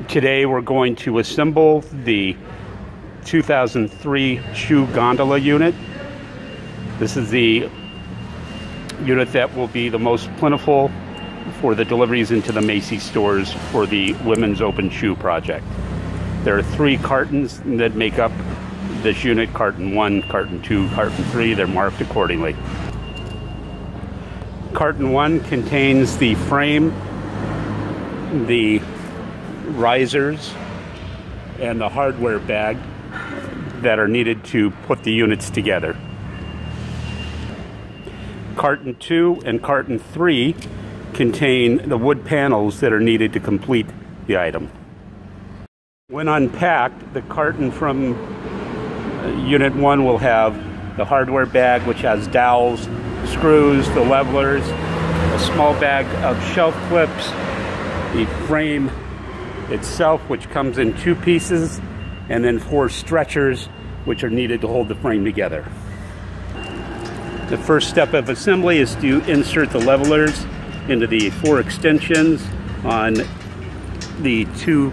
Today we're going to assemble the 2003 shoe gondola unit. This is the unit that will be the most plentiful for the deliveries into the Macy's stores for the Women's Open Shoe Project. There are 3 cartons that make up this unit: carton 1, carton 2, carton 3. They're marked accordingly. Carton 1 contains the frame, the risers, and the hardware bag that are needed to put the units together. Carton 2 and carton 3 contain the wood panels that are needed to complete the item. When unpacked, the carton from Unit 1 will have the hardware bag, which has dowels, screws, the levelers, a small bag of shelf clips, the frame itself, which comes in 2 pieces, and then 4 stretchers, which are needed to hold the frame together. The first step of assembly is to insert the levelers into the 4 extensions on the 2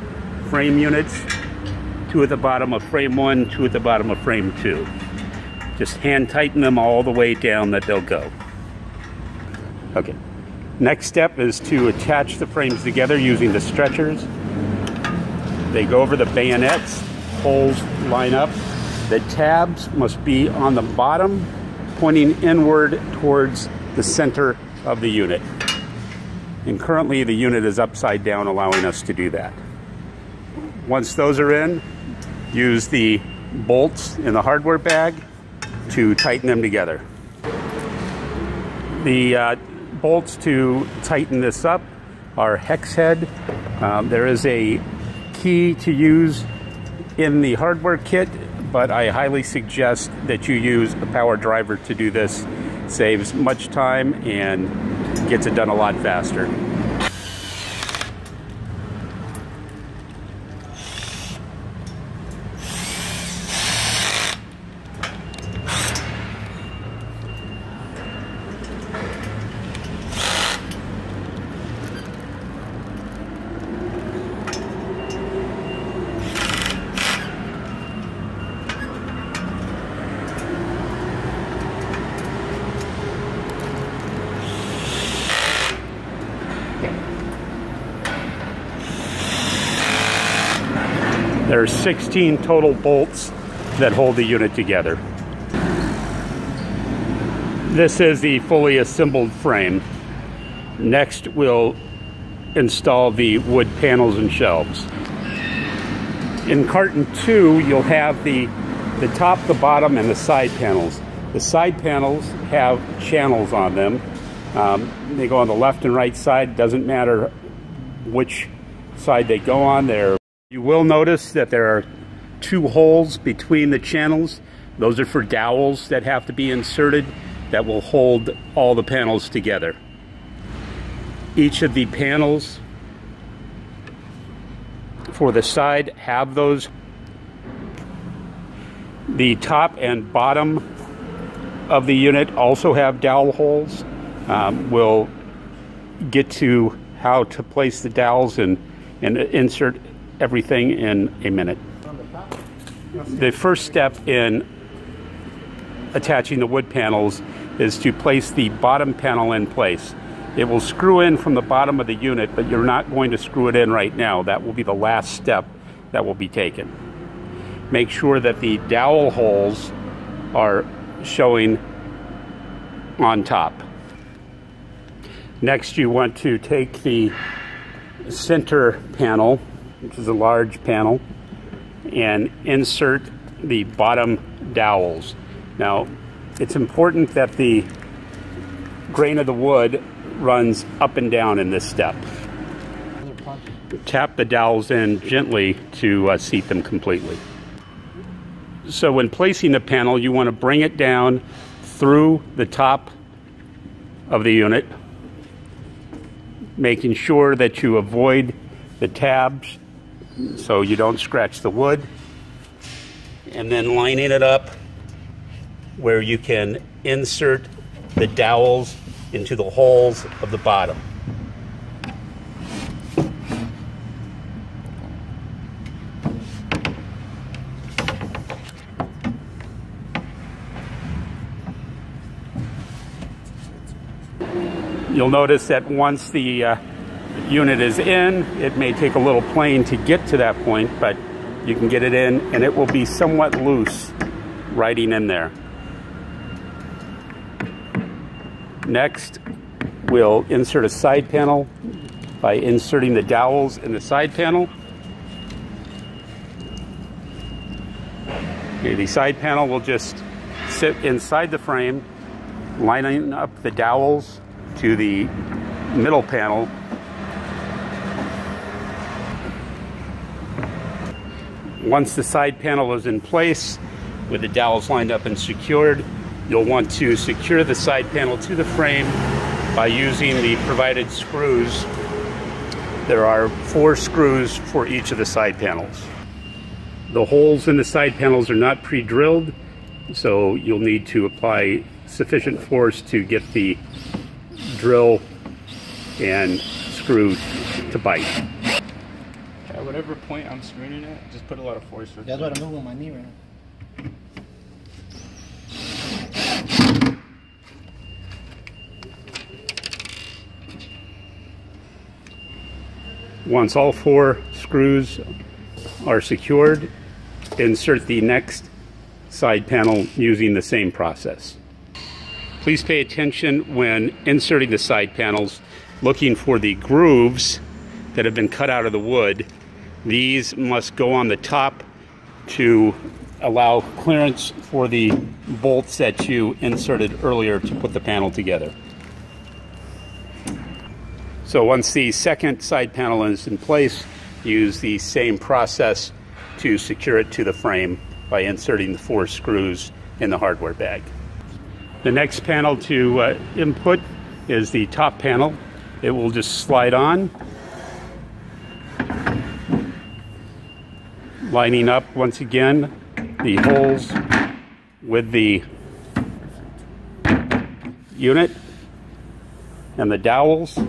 frame units, 2 at the bottom of frame 1, 2 at the bottom of frame 2. Just hand tighten them all the way down that they'll go. Okay. Next step is to attach the frames together using the stretchers. They go over the bayonets, holes line up. The tabs must be on the bottom, pointing inward towards the center of the unit. And currently the unit is upside down, allowing us to do that. Once those are in, use the bolts in the hardware bag to tighten them together. The bolts to tighten this up are hex head. There is a key to use in the hardware kit, but I highly suggest that you use a power driver to do this. Saves much time and gets it done a lot faster. There are 16 total bolts that hold the unit together. This is the fully assembled frame. Next, we'll install the wood panels and shelves. In carton 2, you'll have the top, the bottom, and the side panels. The side panels have channels on them. They go on the left and right side. Doesn't matter which side they go on. You will notice that there are 2 holes between the channels. Those are for dowels that have to be inserted that will hold all the panels together. Each of the panels for the side have those. The top and bottom of the unit also have dowel holes. We'll get to how to place the dowels and insert everything in a minute. The first step in attaching the wood panels is to place the bottom panel in place. It will screw in from the bottom of the unit, but you're not going to screw it in right now. That will be the last step that will be taken. Make sure that the dowel holes are showing on top. Next, you want to take the center panel, which is a large panel, and insert the bottom dowels. Now, it's important that the grain of the wood runs up and down in this step. Tap the dowels in gently to seat them completely. So when placing the panel, you want to bring it down through the top of the unit, making sure that you avoid the tabs so you don't scratch the wood, and then lining it up where you can insert the dowels into the holes of the bottom. You'll notice that once the unit is in, it may take a little playing to get to that point, but you can get it in and it will be somewhat loose riding in there. Next, we'll insert a side panel by inserting the dowels in the side panel. Okay, the side panel will just sit inside the frame, lining up the dowels to the middle panel. Once the side panel is in place with the dowels lined up and secured, you'll want to secure the side panel to the frame by using the provided screws. There are 4 screws for each of the side panels. The holes in the side panels are not pre-drilled, so you'll need to apply sufficient force to get the drill and screw to bite. At whatever point I'm screwing it, just put a lot of force with it. That's what I'm doing with my knee right now. Once all 4 screws are secured, insert the next side panel using the same process. Please pay attention when inserting the side panels, looking for the grooves that have been cut out of the wood. These must go on the top to allow clearance for the bolts that you inserted earlier to put the panel together. So once the second side panel is in place, use the same process to secure it to the frame by inserting the 4 screws in the hardware bag. The next panel to input is the top panel. It will just slide on, lining up once again the holes with the unit and the dowels.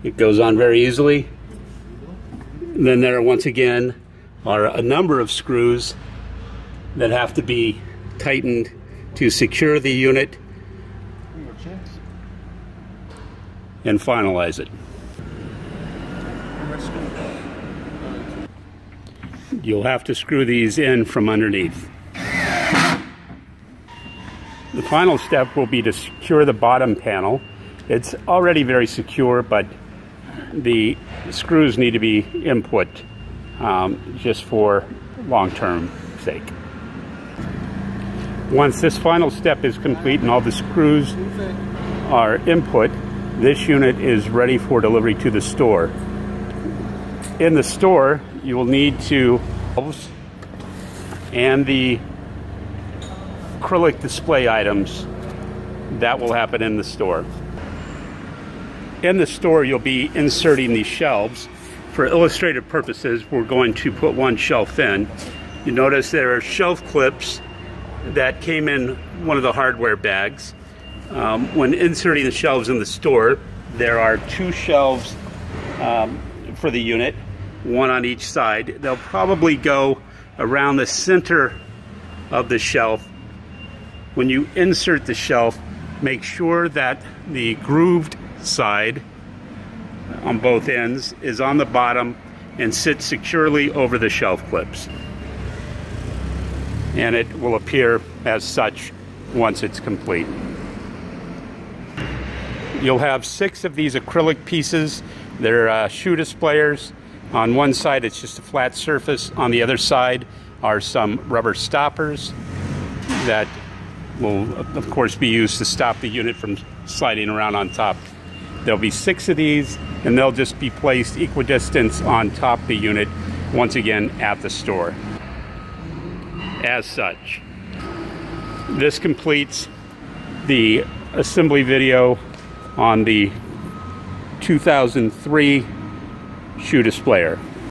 It goes on very easily. And then there once again are a number of screws that have to be tightened to secure the unit and finalize it. You'll have to screw these in from underneath. The final step will be to secure the bottom panel. It's already very secure, but the screws need to be input just for long-term sake. Once this final step is complete and all the screws are input, this unit is ready for delivery to the store. In the store, you will need to and the acrylic display items that will happen in the store. In the store, you'll be inserting these shelves. For illustrative purposes, we're going to put one shelf in. You notice there are shelf clips that came in one of the hardware bags. When inserting the shelves in the store, there are 2 shelves for the unit, 1 on each side. They'll probably go around the center of the shelf. When you insert the shelf, make sure that the grooved side on both ends is on the bottom and sits securely over the shelf clips. And it will appear as such once it's complete. You'll have 6 of these acrylic pieces. They're shoe displayers. On one side it's just a flat surface. On the other side are some rubber stoppers that will of course be used to stop the unit from sliding around on top. There'll be 6 of these and they'll just be placed equidistant on top of the unit once again at the store. As such, this completes the assembly video on the 2003 shoe displayer.